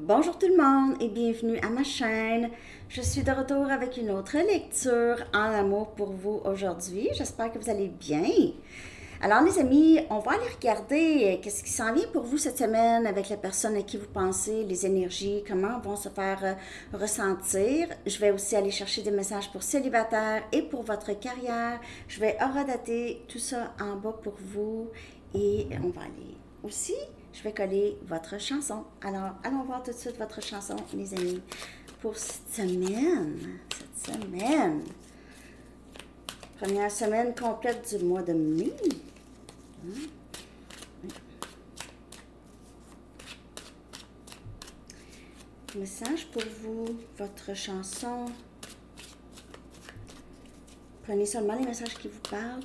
Bonjour tout le monde et bienvenue à ma chaîne. Je suis de retour avec une autre lecture en amour pour vous aujourd'hui. J'espère que vous allez bien. Alors les amis, on va aller regarder qu'est-ce qui s'en vient pour vous cette semaine avec la personne à qui vous pensez, les énergies, comment vont se faire ressentir. Je vais aussi aller chercher des messages pour célibataires et pour votre carrière. Je vais horodater tout ça en bas pour vous et on va aller aussi. Je vais coller votre chanson. Alors, allons voir tout de suite votre chanson, les amis, pour cette semaine. Première semaine complète du mois de mai. Message pour vous, votre chanson. Prenez seulement les messages qui vous parlent.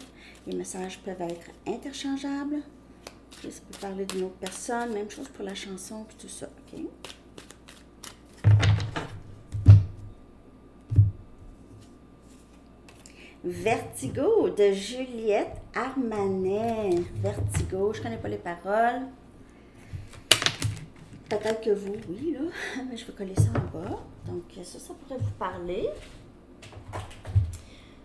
Les messages peuvent être interchangeables. Okay, ça peut parler d'une autre personne. Même chose pour la chanson et tout ça. OK? Vertigo de Juliette Armanet. Vertigo, je ne connais pas les paroles. Peut-être que vous, oui, là. Mais je vais coller ça en bas. Donc, ça pourrait vous parler.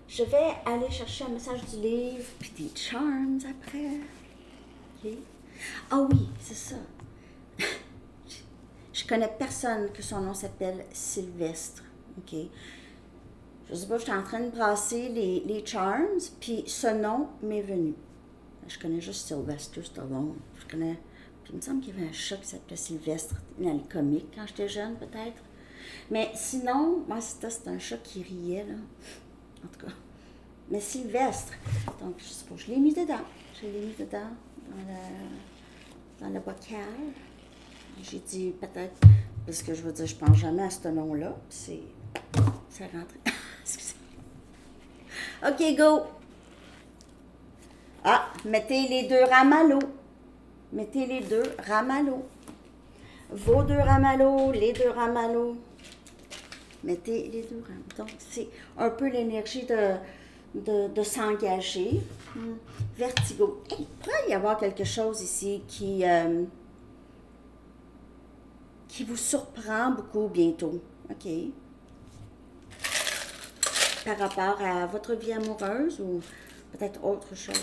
Je vais aller chercher un message du livre, puis des charms après. OK? Ah oui, c'est ça. Je connais personne que son nom s'appelle Sylvestre. OK? Je sais pas, j'étais en train de brasser les charms, puis ce nom m'est venu. Je connais juste Sylvester Stallone. Je connais. Puis il me semble qu'il y avait un chat qui s'appelait Sylvestre dans les comics quand j'étais jeune, peut-être. Mais sinon, moi, c'était un chat qui riait, là. En tout cas. Mais Sylvestre. Donc, je sais pas, je l'ai mis dedans. Je l'ai mis dedans dans le bocal. J'ai dit peut-être, parce que je veux dire, je pense jamais à ce nom-là. C'est rentré. Excusez. OK, go! Ah, mettez les deux rames à l'eau. Mettez les deux rames à l'eau. Vos deux rames à l'eau, les deux rames à l'eau. Mettez les deux rames. Donc, c'est un peu l'énergie de s'engager. Vertigo. Il pourrait y avoir quelque chose ici qui vous surprend beaucoup bientôt. OK? Par rapport à votre vie amoureuse ou peut-être autre chose.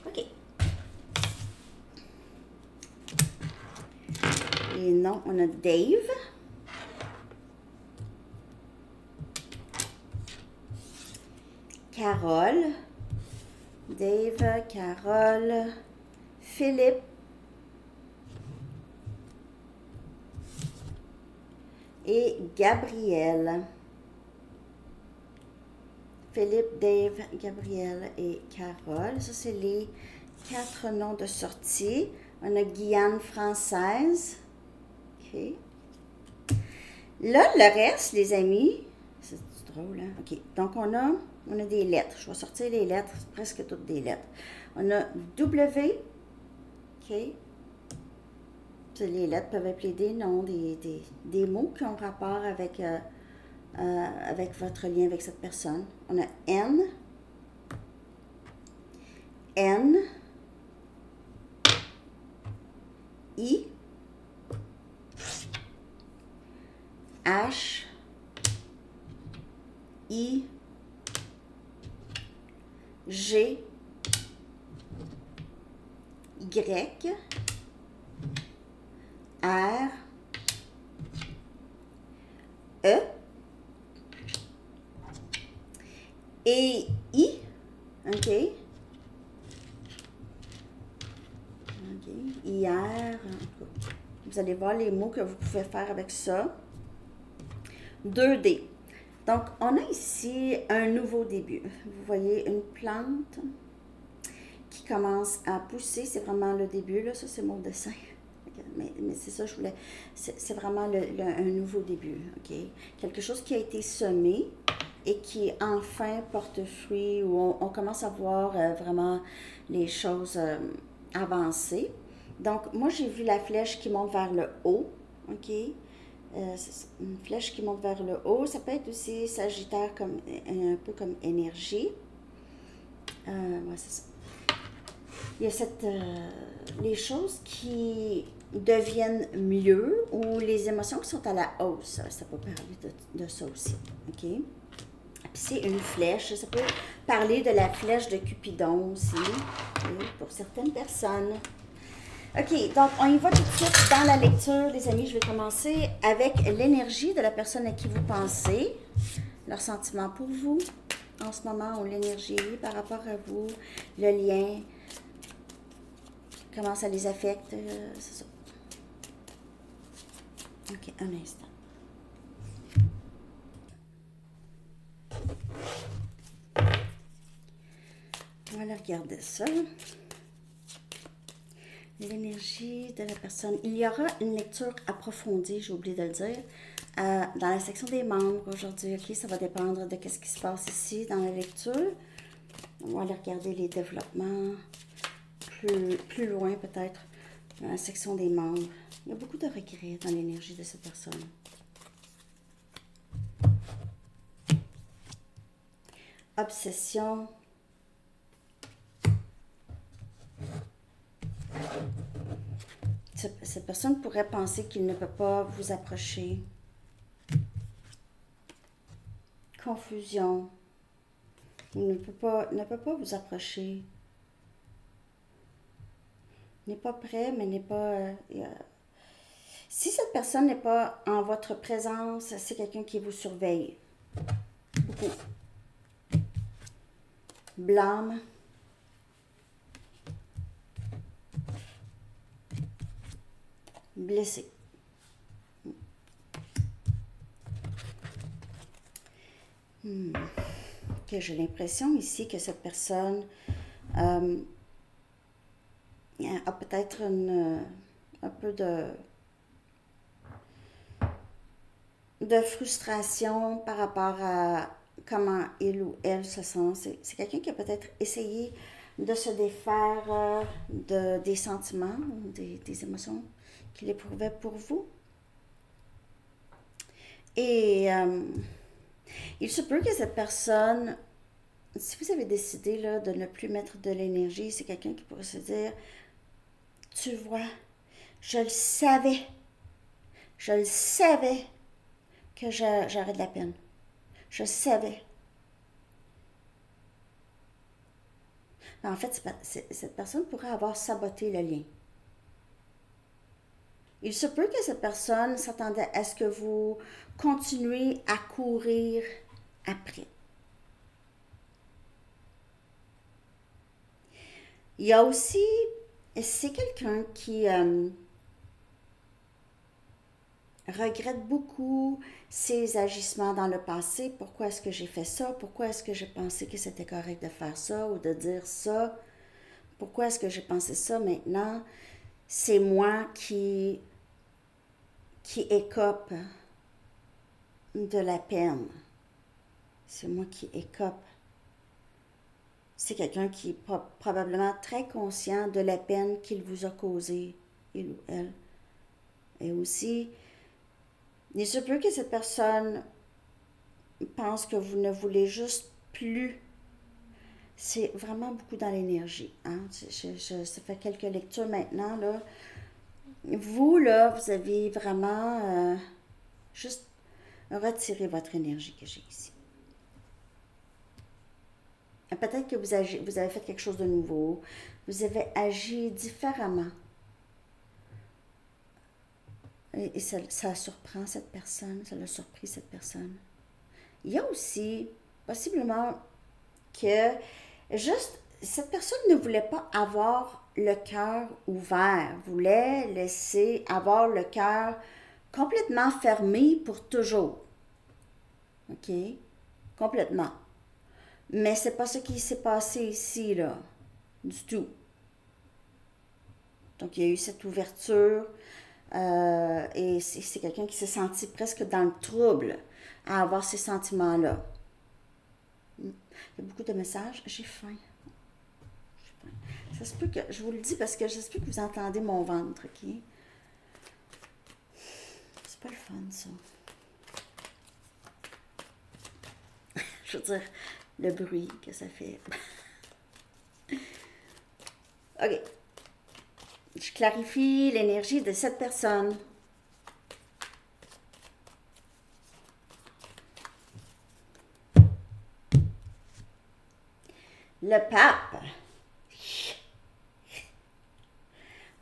OK. Et non, on a Dave. Carole. Dave, Carole. Philippe. Et Gabriel. Philippe, Dave, Gabriel et Carole. Ça, c'est les 4 noms de sortie. On a Guyane française. OK. Là, le reste, les amis, c'est drôle, hein? OK. Donc, on a des lettres. Je vais sortir les lettres, presque toutes des lettres. On a W. OK. Les lettres peuvent appeler des noms, des mots qui ont rapport avec, avec votre lien avec cette personne. On a N, N, I, H, I, G, Y, R, E et I. OK. Hier. Vous allez voir les mots que vous pouvez faire avec ça. 2D. Donc, on a ici un nouveau début. Vous voyez une plante qui commence à pousser. C'est vraiment le début, là. Ça, c'est mon dessin. Mais c'est ça, je voulais. C'est vraiment un nouveau début, OK? Quelque chose qui a été semé et qui enfin porte fruit, où on commence à voir vraiment les choses avancer. Donc, moi, j'ai vu la flèche qui monte vers le haut, OK? Une flèche qui monte vers le haut. Ça peut être aussi Sagittaire, comme, un peu comme énergie. Ouais, c'est ça. Il y a les choses qui deviennent mieux ou les émotions qui sont à la hausse. Ça peut parler de ça aussi. OK? Puis c'est une flèche. Ça peut parler de la flèche de Cupidon aussi, okay, pour certaines personnes. OK, donc on y va tout de suite dans la lecture, les amis. Je vais commencer avec l'énergie de la personne à qui vous pensez, leur sentiment pour vous en ce moment, ou l'énergie par rapport à vous, le lien, comment ça les affecte, c'est ça. OK, un instant. On va aller regarder ça. L'énergie de la personne. Il y aura une lecture approfondie, j'ai oublié de le dire, dans la section des membres aujourd'hui. OK, ça va dépendre de ce qui se passe ici dans la lecture. On va aller regarder les développements plus loin peut-être dans la section des membres. Il y a beaucoup de regrets dans l'énergie de cette personne. Obsession. Cette personne pourrait penser qu'il ne peut pas vous approcher. Confusion. Il ne peut pas vous approcher. N'est pas prêt, mais n'est pas... Si cette personne n'est pas en votre présence, c'est quelqu'un qui vous surveille. Beaucoup. Blâme. Blessé. Okay, j'ai l'impression ici que cette personne a peut-être un peu de frustration par rapport à comment il ou elle se sent. C'est quelqu'un qui a peut-être essayé de se défaire des sentiments, des émotions qu'il éprouvait pour vous. Et il se peut que cette personne, si vous avez décidé là, de ne plus mettre de l'énergie, c'est quelqu'un qui pourrait se dire, tu vois, je le savais que j'aurais de la peine. Je savais. En fait, cette personne pourrait avoir saboté le lien. Il se peut que cette personne s'attendait à ce que vous continuez à courir après. Il y a aussi, c'est quelqu'un qui regrette beaucoup ses agissements dans le passé. Pourquoi est-ce que j'ai fait ça? Pourquoi est-ce que j'ai pensé que c'était correct de faire ça ou de dire ça? Pourquoi est-ce que j'ai pensé ça maintenant? C'est moi qui écope de la peine. C'est moi qui écope. C'est quelqu'un qui est probablement très conscient de la peine qu'il vous a causée, il ou elle. Et aussi, il se peut que cette personne pense que vous ne voulez juste plus. C'est vraiment beaucoup dans l'énergie. Hein? Ça fait quelques lectures maintenant. Là. Vous, là, vous avez vraiment juste retiré votre énergie que j'ai ici. Peut-être que vous avez fait quelque chose de nouveau. Vous avez agi différemment. Et ça surprend cette personne. Ça l'a surpris cette personne. Il y a aussi, possiblement, que juste, cette personne ne voulait pas avoir le cœur ouvert. Voulait laisser avoir le cœur complètement fermé pour toujours. OK? Complètement. Mais c'est pas ce qui s'est passé ici, là. Du tout. Donc, il y a eu cette ouverture et c'est quelqu'un qui s'est senti presque dans le trouble à avoir ces sentiments-là. Il y a beaucoup de messages. J'ai faim. Ça se peut que, je vous le dis parce que j'espère que vous entendez mon ventre, OK? C'est pas le fun, ça. Je veux dire, le bruit que ça fait. OK. Je clarifie l'énergie de cette personne. Le pape.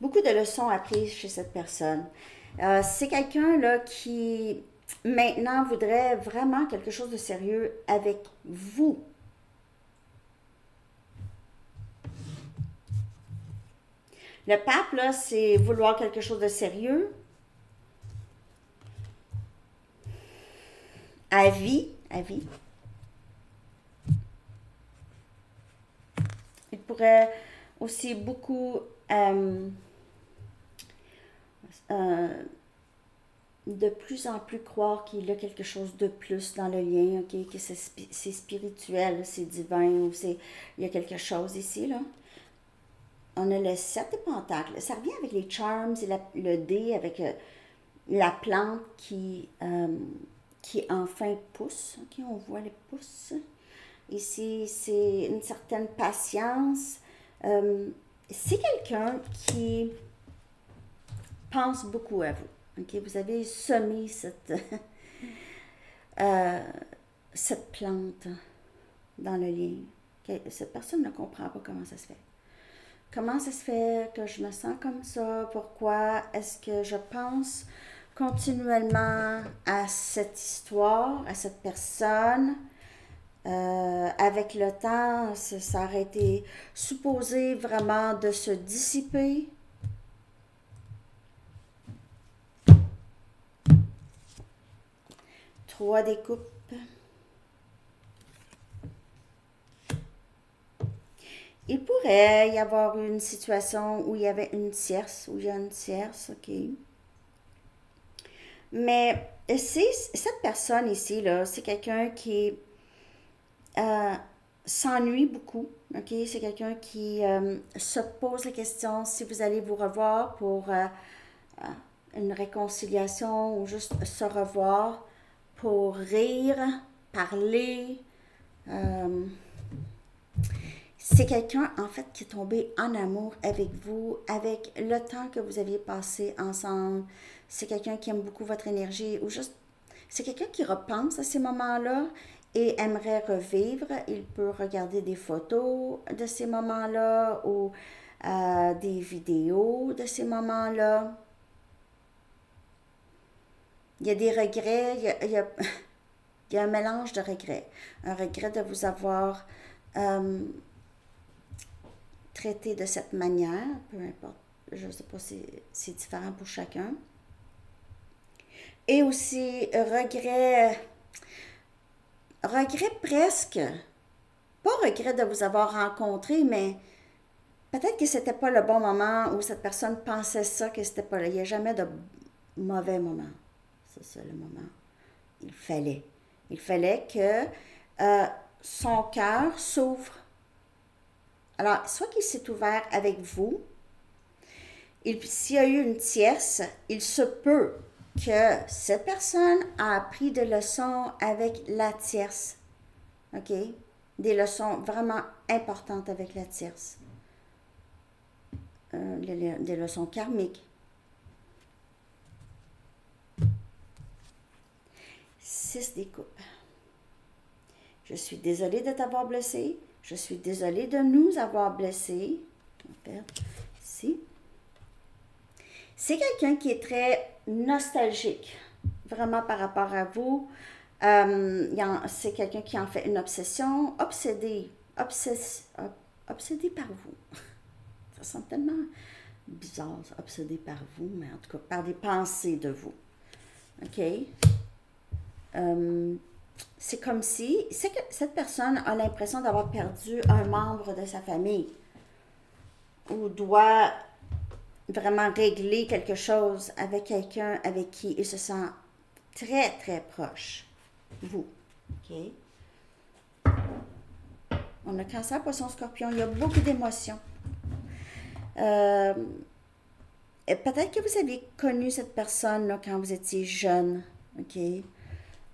Beaucoup de leçons apprises chez cette personne. C'est quelqu'un là qui maintenant voudrait vraiment quelque chose de sérieux avec vous. Le pape, là, c'est vouloir quelque chose de sérieux. À vie, à vie. Il pourrait aussi beaucoup de plus en plus croire qu'il y a quelque chose de plus dans le lien, ok, que c'est spirituel, c'est divin, ou il y a quelque chose ici, là. On a le 7 de pentacles. Ça revient avec les charms et le dé, avec la plante qui enfin pousse. Ok, on voit les pousses. Ici, c'est une certaine patience. C'est quelqu'un qui pense beaucoup à vous. Okay? Vous avez semé cette plante dans le lien. Okay? Cette personne ne comprend pas comment ça se fait. Comment ça se fait que je me sens comme ça? Pourquoi est-ce que je pense continuellement à cette histoire, à cette personne? Avec le temps, ça aurait été supposé vraiment de se dissiper. Trois des coupes. Il pourrait y avoir une situation où il y avait une tierce, où il y a une tierce, ok. Mais cette personne ici, là, c'est quelqu'un qui s'ennuie beaucoup, ok. C'est quelqu'un qui se pose la question si vous allez vous revoir pour une réconciliation ou juste se revoir pour rire, parler. C'est quelqu'un, en fait, qui est tombé en amour avec vous, avec le temps que vous aviez passé ensemble. C'est quelqu'un qui aime beaucoup votre énergie, ou juste, c'est quelqu'un qui repense à ces moments-là et aimerait revivre. Il peut regarder des photos de ces moments-là ou des vidéos de ces moments-là. Il y a des regrets, il y a un mélange de regrets. Un regret de vous avoir traité de cette manière, peu importe, je ne sais pas si c'est différent pour chacun. Et aussi regret presque, pas regret de vous avoir rencontré, mais peut-être que c'était pas le bon moment où cette personne pensait ça, que c'était pas là. Il n'y a jamais de mauvais moment. C'est ça le moment. Il fallait que son cœur s'ouvre. Alors, soit qu'il s'est ouvert avec vous, s'il y a eu une tierce, il se peut que cette personne a appris des leçons avec la tierce. OK? Des leçons vraiment importantes avec la tierce. Des leçons karmiques. 6 des coupes. Je suis désolée de t'avoir blessé. Je suis désolée de nous avoir blessés. Ici. C'est quelqu'un qui est très nostalgique, vraiment par rapport à vous. C'est quelqu'un qui en fait une obsession, obsédé par vous. Ça sent tellement bizarre, obsédé par vous, mais en tout cas par des pensées de vous. OK? C'est comme si cette personne a l'impression d'avoir perdu un membre de sa famille ou doit vraiment régler quelque chose avec quelqu'un avec qui il se sent très, très proche. Vous. OK? On a Cancer, Poisson, Scorpion. Il y a beaucoup d'émotions. Peut-être que vous aviez connu cette personne là, quand vous étiez jeune. OK?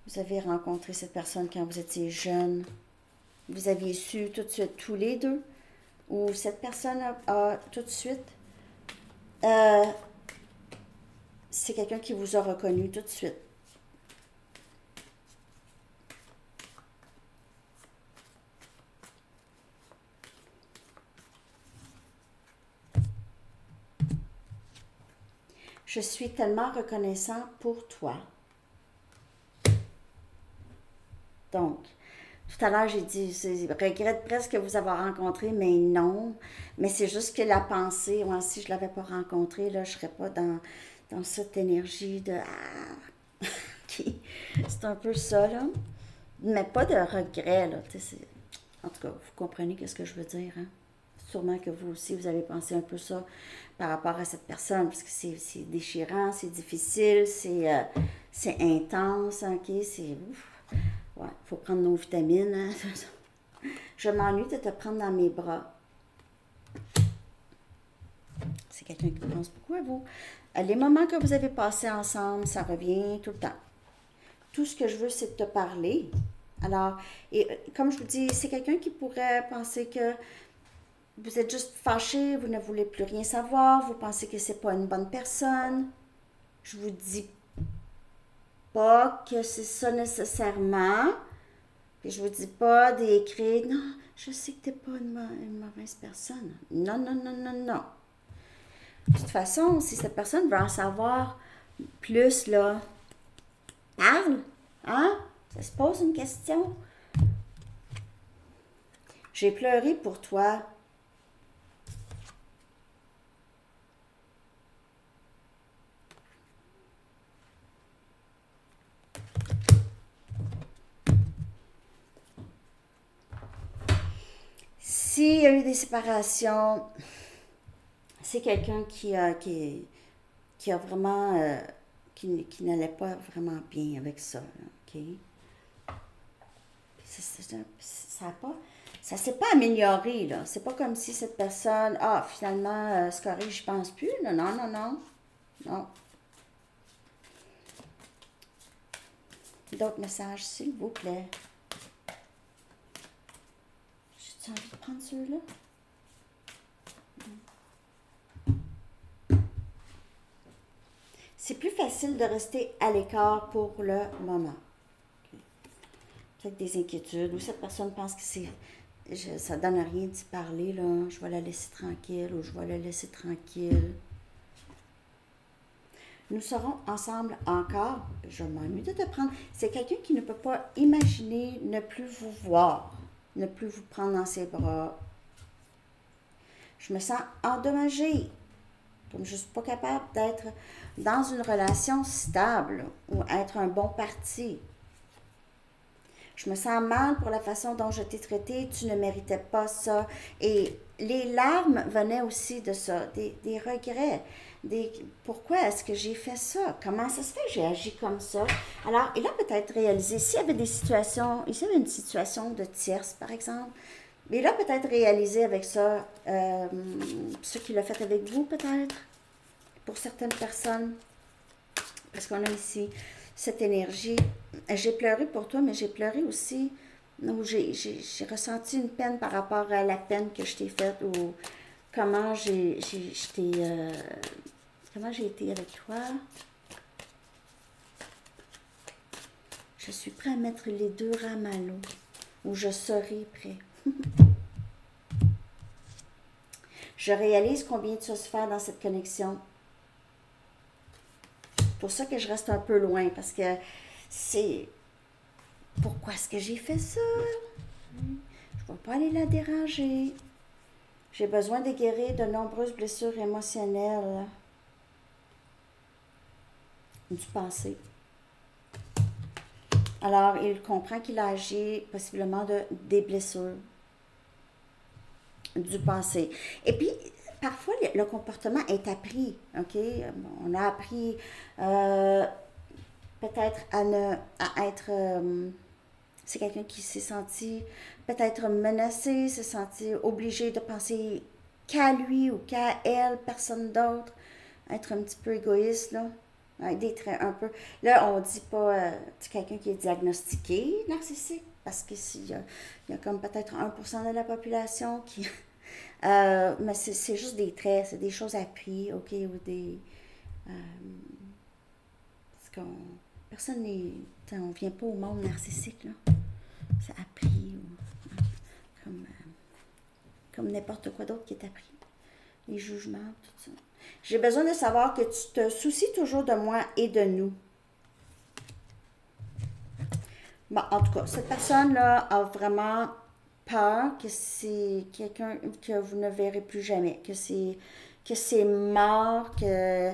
Vous avez rencontré cette personne quand vous étiez jeune. Vous aviez su tout de suite tous les deux ou cette personne a tout de suite, euh, c'est quelqu'un qui vous a reconnu tout de suite. Je suis tellement reconnaissant pour toi. Donc, tout à l'heure, j'ai dit, je regrette presque vous avoir rencontré, mais non. Mais c'est juste que la pensée, moi, si je ne l'avais pas rencontré, là, je ne serais pas dans cette énergie de Ah! Qui- C'est un peu ça, là. Mais pas de regret, là. En tout cas, vous comprenez ce que je veux dire, hein? Sûrement que vous aussi, vous avez pensé un peu ça par rapport à cette personne, parce que c'est déchirant, c'est difficile, c'est intense, ok? C'est. Ouf. Ouais, il faut prendre nos vitamines. Hein? Je m'ennuie de te prendre dans mes bras. C'est quelqu'un qui pense beaucoup à vous. Les moments que vous avez passés ensemble, ça revient tout le temps. Tout ce que je veux, c'est de te parler. Alors, et comme je vous dis, c'est quelqu'un qui pourrait penser que vous êtes juste fâché, vous ne voulez plus rien savoir, vous pensez que c'est pas une bonne personne. Je vous dis pas que c'est ça nécessairement. Et je vous dis pas d'écrire non, je sais que t'es pas une mauvaise personne. Non, non, non, non, non. De toute façon, si cette personne veut en savoir plus, là, parle, hein? Ça se pose une question. J'ai pleuré pour toi. S'il y a eu des séparations, c'est quelqu'un qui a vraiment, qui n'allait pas vraiment bien avec ça, là, ok? Ça a pas, ça s'est pas amélioré, là. C'est pas comme si cette personne, ah, finalement, c'est correct, j'y pense plus. Non, non, non, non. Non. D'autres messages, s'il vous plaît. J'ai-tu envie de prendre ceux-là? C'est plus facile de rester à l'écart pour le moment. Peut-être des inquiétudes, ou cette personne pense que ça donne rien d'y parler, là. Je vais la laisser tranquille, ou je vais la laisser tranquille. Nous serons ensemble encore. Je m'ennuie de te prendre. C'est quelqu'un qui ne peut pas imaginer ne plus vous voir, ne plus vous prendre dans ses bras. Je me sens endommagée, comme je ne suis pas capable d'être dans une relation stable ou être un bon parti. Je me sens mal pour la façon dont je t'ai traité, tu ne méritais pas ça. Et les larmes venaient aussi de ça, des regrets. Pourquoi est-ce que j'ai fait ça? Comment ça se fait que j'ai agi comme ça? Alors, il a peut-être réalisé, s'il y avait des situations, ici il y avait une situation de tierce, par exemple, mais il a peut-être réalisé avec ça ce qu'il a fait avec vous, peut-être, pour certaines personnes, parce qu'on a ici cette énergie. J'ai pleuré pour toi, mais j'ai pleuré aussi, où j'ai ressenti une peine par rapport à la peine que je t'ai faite, ou comment comment j'ai été avec toi. Je suis prêt à mettre les deux rames à l'eau, ou je serai prêt. Je réalise combien tu as souffert dans cette connexion. C'est pour ça que je reste un peu loin, parce que c'est... Pourquoi est-ce que j'ai fait ça? Je ne vais pas aller la déranger. J'ai besoin de guérir de nombreuses blessures émotionnelles du passé. Alors, il comprend qu'il a agi possiblement des blessures du passé. Et puis, parfois, le comportement est appris, ok? On a appris peut-être à être... c'est quelqu'un qui s'est senti peut-être menacé, s'est senti obligé de penser qu'à lui ou qu'à elle, personne d'autre, être un petit peu égoïste, là. Avec des traits un peu. Là, on dit pas c'est quelqu'un qui est diagnostiqué narcissique, parce que il y a comme peut-être 1% de la population Mais c'est juste des traits, c'est des choses apprises, OK, ou des... parce qu'on... Personne n'est... On vient pas au monde narcissique, là. C'est appris, ou, comme n'importe quoi d'autre qui est appris. Les jugements, tout ça. J'ai besoin de savoir que tu te soucies toujours de moi et de nous. Bon, en tout cas, cette personne-là a vraiment peur que c'est quelqu'un que vous ne verrez plus jamais, que c'est mort, que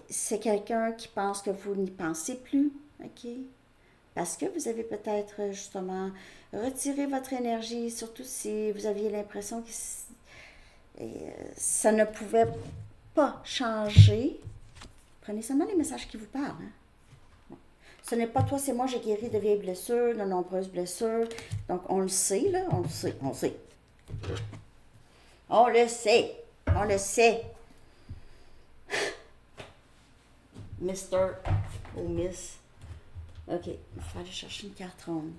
c'est quelqu'un qui pense que vous n'y pensez plus, OK? Parce que vous avez peut-être justement retiré votre énergie, surtout si vous aviez l'impression que ça ne pouvait pas changer. Prenez seulement les messages qui vous parlent. Hein? Ce n'est pas toi, c'est moi, j'ai guéri de vieilles blessures, de nombreuses blessures. Donc, on le sait, là, on le sait. On le sait. Mister ou Miss. OK, il faut aller chercher une carte ronde.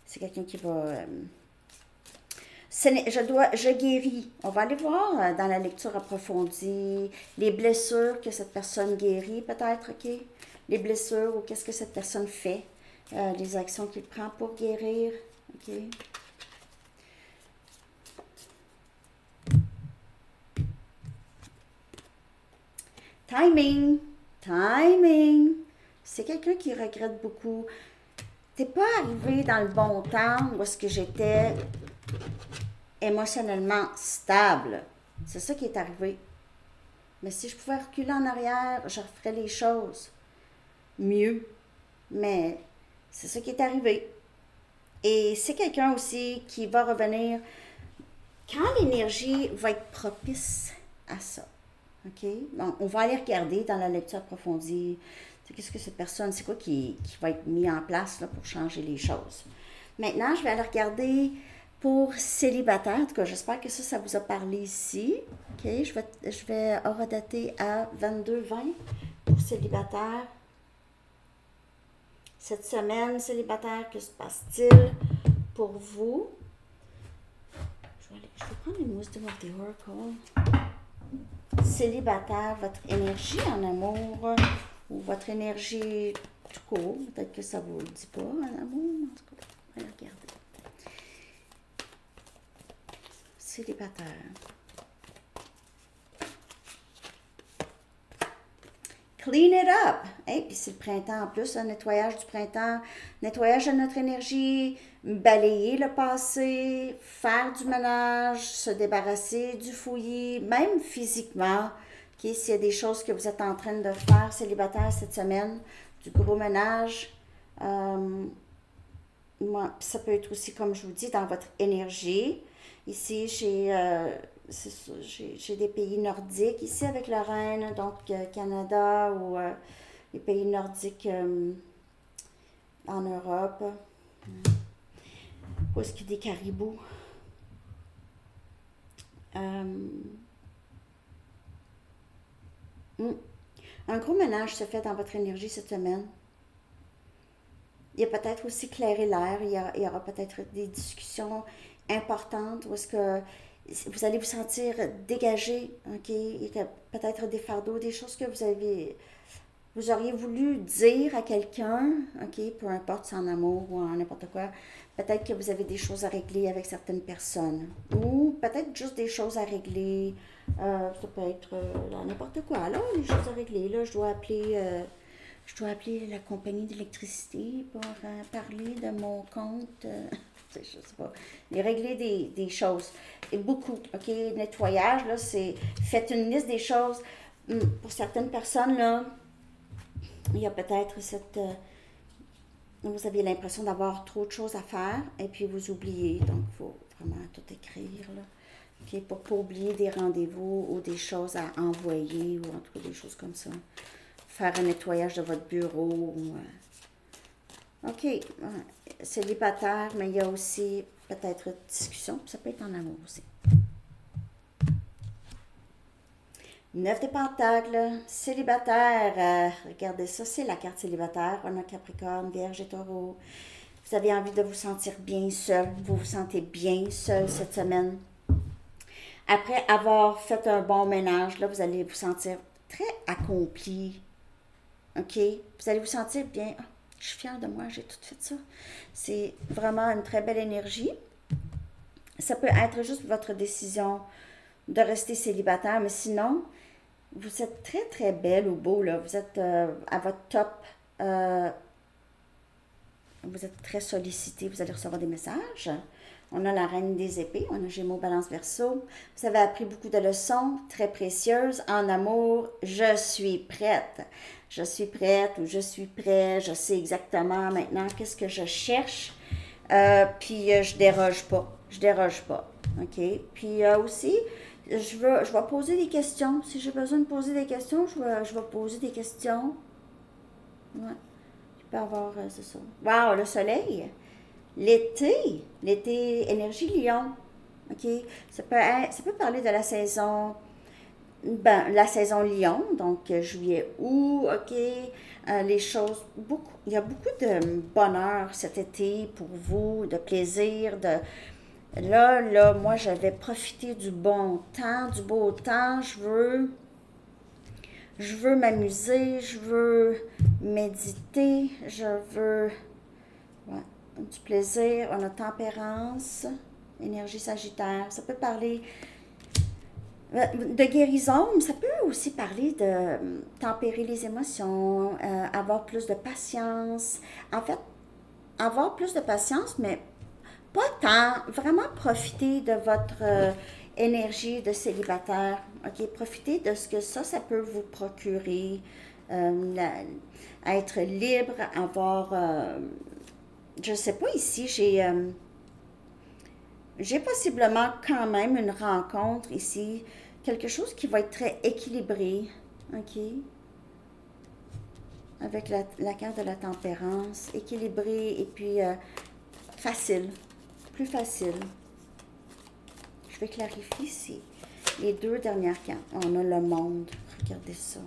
C'est quelqu'un qui va... je guéris. On va aller voir dans la lecture approfondie les blessures que cette personne guérit, peut-être, OK? Les blessures ou qu'est-ce que cette personne fait, les actions qu'il prend pour guérir, OK? Timing. C'est quelqu'un qui regrette beaucoup. T'es pas arrivé dans le bon temps où est-ce que j'étais émotionnellement stable. C'est ça qui est arrivé. Mais si je pouvais reculer en arrière, je referais les choses mieux. Mais c'est ça qui est arrivé. Et c'est quelqu'un aussi qui va revenir quand l'énergie va être propice à ça. OK? Bon, on va aller regarder dans la lecture approfondie. Qu'est-ce que cette personne, c'est quoi qui va être mis en place là, pour changer les choses. Maintenant, je vais aller regarder pour célibataire. En tout cas, j'espère que ça vous a parlé ici. OK? Je vais horodater à 22-20 pour célibataire. Cette semaine, célibataire, que se passe-t-il pour vous? Je vais prendre une Wisdom of the Oracle. Célibataire, votre énergie en amour ou votre énergie tout court. Peut-être que ça ne vous le dit pas en amour, en tout cas, on va regarder. Célibataire. Clean it up. Hey, puis c'est le printemps en plus, un nettoyage du printemps, nettoyage de notre énergie, balayer le passé, faire du ménage, se débarrasser du fouillis, même physiquement. Okay, s'il y a des choses que vous êtes en train de faire, célibataire cette semaine, du gros ménage. Ça peut être aussi, comme je vous dis, dans votre énergie. Ici, j'ai des pays nordiques ici avec la reine, donc Canada ou les pays nordiques en Europe. Où est-ce qu'il y a des caribous? Un gros ménage se fait dans votre énergie cette semaine. Il y a peut-être aussi clairer l'air, il y aura peut-être des discussions importantes où est-ce que vous allez vous sentir dégagé, OK? Il y a peut-être des fardeaux, des choses que vous auriez voulu dire à quelqu'un, OK? Peu importe si en amour ou en n'importe quoi. Peut-être que vous avez des choses à régler avec certaines personnes. Ou peut-être juste des choses à régler. Ça peut être n'importe quoi. Là, les choses à régler. Là, je dois appeler la compagnie d'électricité pour parler de mon compte. Je sais pas. Mais régler des choses. Et beaucoup. OK? Nettoyage, là, c'est... Faites une liste des choses. Pour certaines personnes, là, il y a peut-être cette... vous avez l'impression d'avoir trop de choses à faire et puis vous oubliez. Donc, il faut vraiment tout écrire, là. OK? Pour ne pas oublier des rendez-vous ou des choses à envoyer ou en tout cas des choses comme ça. Faire un nettoyage de votre bureau. OK. Célibataire, mais il y a aussi peut-être discussion. Ça peut être en amour aussi. 9 de Pentacles, célibataire. Regardez ça, c'est la carte célibataire. On a Capricorne, Vierge et Taureau. Vous avez envie de vous sentir bien seul. Vous vous sentez bien seul cette semaine. Après avoir fait un bon ménage, là, vous allez vous sentir très accompli. OK? Vous allez vous sentir bien. Ah, je suis fière de moi, j'ai tout fait ça. C'est vraiment une très belle énergie. Ça peut être juste votre décision de rester célibataire, mais sinon, vous êtes très, très belle ou beau, là. Vous êtes à votre top. Vous êtes très sollicité. Vous allez recevoir des messages. On a la reine des épées. On a Gémeaux, Balance, Verseau. Vous avez appris beaucoup de leçons très précieuses. En amour, je suis prête. Je suis prête ou je suis prêt. Je sais exactement maintenant qu'est-ce que je cherche. Puis je déroge pas. Je déroge pas. OK? Puis aussi, je vais poser des questions. Si j'ai besoin de poser des questions, je vais poser des questions. Ouais. Il peut y avoir, c'est ça. Wow, le soleil. L'été, énergie lion. OK? Ça peut parler de la saison, la saison lion, donc juillet, août, OK? Les choses, il y a beaucoup de bonheur cet été pour vous, de plaisir, Là, moi, j'avais profité du bon temps, du beau temps. Je veux m'amuser, je veux méditer, je veux du plaisir. On a tempérance, énergie sagittaire. Ça peut parler de guérison, mais ça peut aussi parler de tempérer les émotions, avoir plus de patience. En fait, avoir plus de patience, mais pas tant, vraiment profiter de votre énergie de célibataire, OK? Profitez de ce que ça peut vous procurer, être libre, avoir, je sais pas ici, j'ai possiblement quand même une rencontre ici, quelque chose qui va être très équilibré, OK? Avec la carte de la tempérance, équilibré et puis facile. Plus facile. Je vais clarifier ici. Les deux dernières cartes. On a le monde. Regardez ça.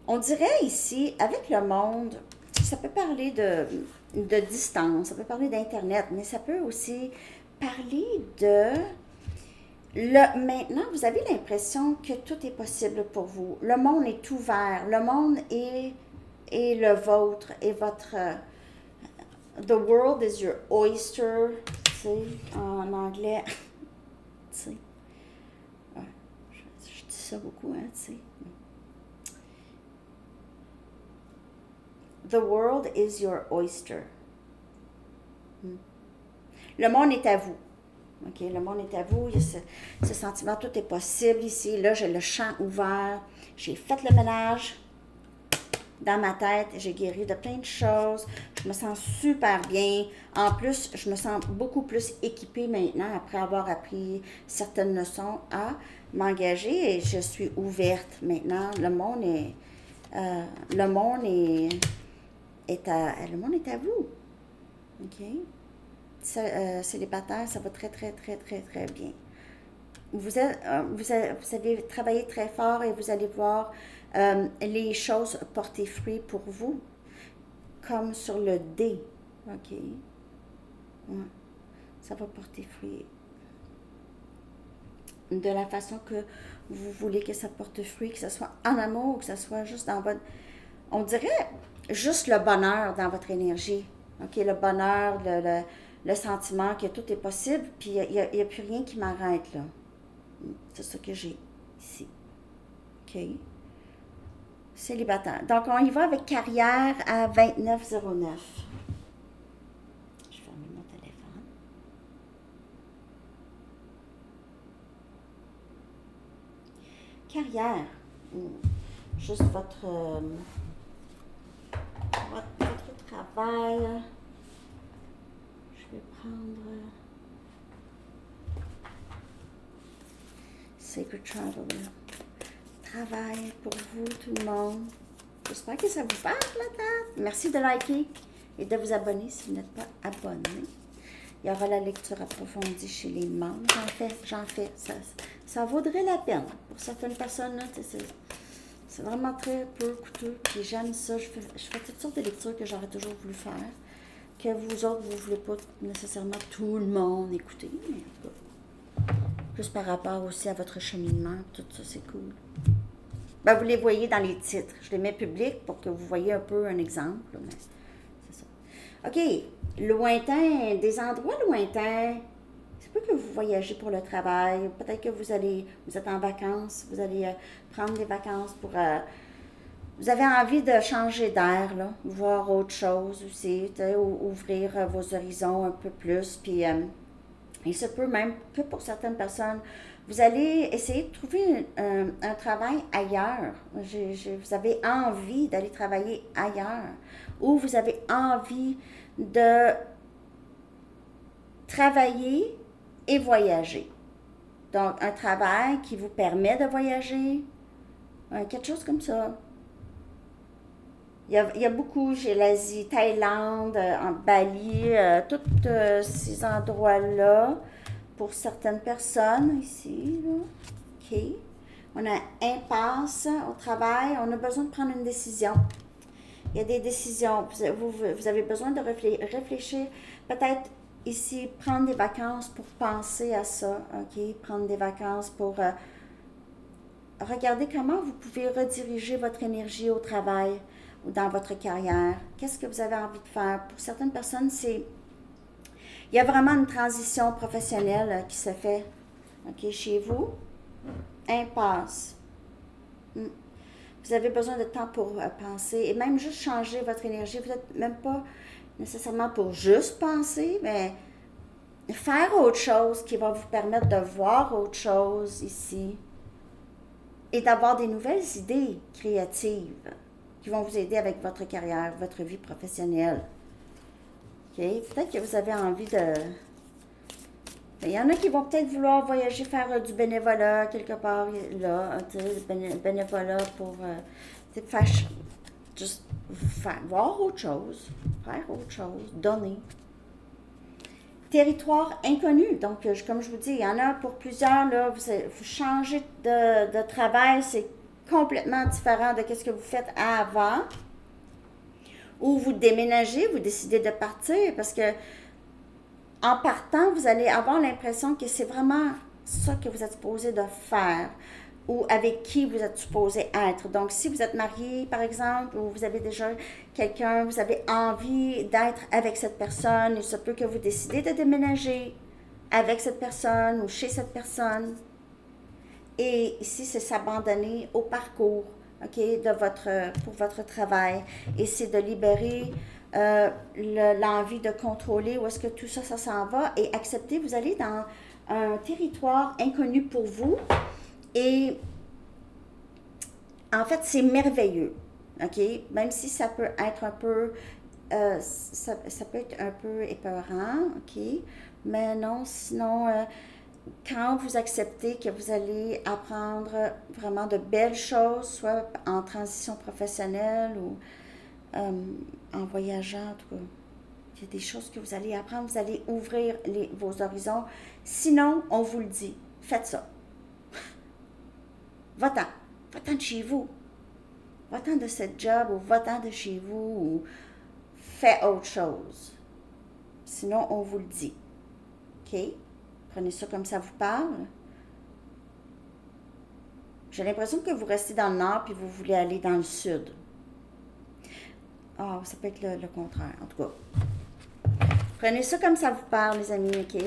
On dirait ici, avec le monde, ça peut parler de distance, ça peut parler d'Internet, mais ça peut aussi parler de... Maintenant, vous avez l'impression que tout est possible pour vous. Le monde est ouvert. Le monde est le vôtre, et votre... The world is your oyster, tu sais, en anglais. Tu sais. Ouais, je dis ça beaucoup, hein, tu sais. The world is your oyster. Le monde est à vous. OK, le monde est à vous. Il y a ce sentiment, tout est possible ici. Là, j'ai le champ ouvert. J'ai fait le ménage dans ma tête. J'ai guéri de plein de choses. Je me sens super bien. En plus, je me sens beaucoup plus équipée maintenant après avoir appris certaines leçons à m'engager et je suis ouverte maintenant. Le monde est à vous. OK? Célibataire, ça va très, très, très, très, très bien. Vous avez travaillé très fort et vous allez voir les choses porter fruit pour vous, comme sur le dé. OK? Ouais. Ça va porter fruit de la façon que vous voulez que ça porte fruit, que ce soit en amour, que ce soit juste dans votre... On dirait juste le bonheur dans votre énergie. OK? Le bonheur, le sentiment que tout est possible, puis il n'y a plus rien qui m'arrête, là. C'est ça que j'ai ici. OK? Célibataire. Donc, on y va avec carrière à 2909. Je vais fermer mon téléphone. Carrière. Juste votre travail. Je vais prendre Sacred Traveler. Travail pour vous, tout le monde. J'espère que ça vous parle, la tête. Merci de liker et de vous abonner si vous n'êtes pas abonné. Il y aura la lecture approfondie chez les membres. J'en fais. Ça vaudrait la peine. Pour certaines personnes, là, c'est vraiment très peu coûteux. Puis j'aime ça. Je fais toutes sortes de lectures que j'aurais toujours voulu faire. que vous autres, vous ne voulez pas nécessairement tout le monde écouter, mais en tout cas, plus par rapport aussi à votre cheminement, tout ça, c'est cool. Ben, vous les voyez dans les titres. Je les mets publics pour que vous voyez un peu un exemple, là, mais c'est ça. OK, lointain, des endroits lointains. C'est pas que vous voyagez pour le travail, peut-être que vous êtes en vacances, vous allez prendre des vacances pour... vous avez envie de changer d'air, là, voir autre chose aussi, ouvrir vos horizons un peu plus, puis il se peut même que pour certaines personnes, vous allez essayer de trouver un travail ailleurs. Vous avez envie d'aller travailler ailleurs, ou vous avez envie de travailler et voyager. Donc, un travail qui vous permet de voyager, quelque chose comme ça. Il y a beaucoup, j'ai l'Asie, Thaïlande, en Bali, tous ces endroits-là, pour certaines personnes ici, là. OK. On a impasse au travail, on a besoin de prendre une décision. Il y a des décisions, vous avez besoin de réfléchir, peut-être ici, prendre des vacances pour penser à ça, OK? Prendre des vacances pour regarder comment vous pouvez rediriger votre énergie au travail ou dans votre carrière. Qu'est-ce que vous avez envie de faire? Pour certaines personnes, il y a vraiment une transition professionnelle qui se fait, OK, chez vous. Impasse. Vous avez besoin de temps pour penser et même juste changer votre énergie. Vous n'êtes même pas nécessairement pour juste penser, mais faire autre chose qui va vous permettre de voir autre chose ici et d'avoir des nouvelles idées créatives qui vont vous aider avec votre carrière, votre vie professionnelle. OK? Peut-être que vous avez envie de... Il y en a qui vont peut-être vouloir voyager, faire du bénévolat quelque part, là, bénévolat pour juste voir autre chose, faire autre chose, donner. Territoire inconnu. Donc, comme je vous dis, il y en a pour plusieurs, là, vous changez de travail, c'est complètement différent de ce que vous faites avant. Ou vous déménagez, vous décidez de partir parce que en partant, vous allez avoir l'impression que c'est vraiment ça que vous êtes supposé de faire ou avec qui vous êtes supposé être. Donc, si vous êtes marié, par exemple, ou vous avez déjà quelqu'un, vous avez envie d'être avec cette personne, il se peut que vous décidez de déménager avec cette personne ou chez cette personne. Et ici, c'est s'abandonner au parcours, OK, pour votre travail. Et c'est de libérer l'envie de contrôler où est-ce que tout ça s'en va et accepter. Vous allez dans un territoire inconnu pour vous et en fait, c'est merveilleux, OK? Même si ça peut être un peu, ça peut être un peu épeurant, OK? Mais non, sinon... quand vous acceptez que vous allez apprendre vraiment de belles choses, soit en transition professionnelle ou en voyageant, en tout cas, il y a des choses que vous allez apprendre, vous allez ouvrir vos horizons. Sinon, on vous le dit, faites ça. Va-t'en de chez vous. Va-t'en de cette job ou va-t'en de chez vous ou fais autre chose. Sinon, on vous le dit. OK? Prenez ça comme ça vous parle. J'ai l'impression que vous restez dans le nord puis vous voulez aller dans le sud. Ah, ça peut être le contraire, en tout cas. Prenez ça comme ça vous parle, les amis, OK?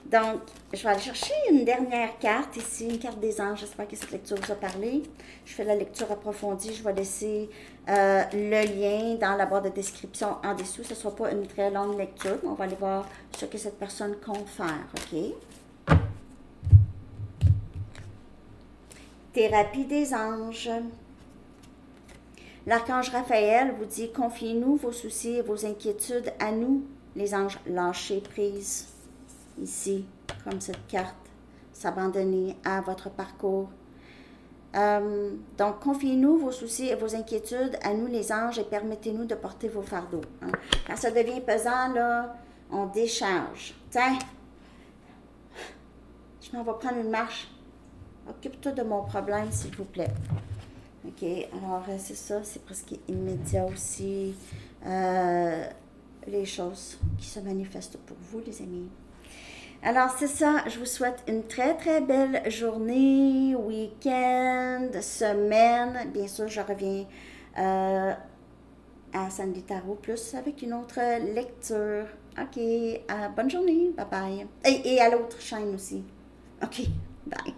Donc, je vais aller chercher une dernière carte ici, une carte des anges. J'espère que cette lecture vous a parlé. Je fais la lecture approfondie. Je vais laisser le lien dans la barre de description en dessous. Ce ne sera pas une très longue lecture, mais on va aller voir ce que cette personne compte faire, OK? Thérapie des anges. L'archange Raphaël vous dit « Confiez-nous vos soucis et vos inquiétudes à nous, les anges, lâchez prise. » Ici, comme cette carte, s'abandonner à votre parcours. Donc, confiez-nous vos soucis et vos inquiétudes à nous, les anges, et permettez-nous de porter vos fardeaux. Hein. Quand ça devient pesant, là, on décharge. Tiens, je m'en vais prendre une marche. Occupe-toi de mon problème, s'il vous plaît. OK, alors c'est ça, c'est presque immédiat aussi. les choses qui se manifestent pour vous, les amis. Alors, c'est ça. Je vous souhaite une très, très belle journée, week-end, semaine. Bien sûr, je reviens à Sandy Tarot Plus avec une autre lecture. OK. Bonne journée. Bye-bye. Et à l'autre chaîne aussi. OK. Bye.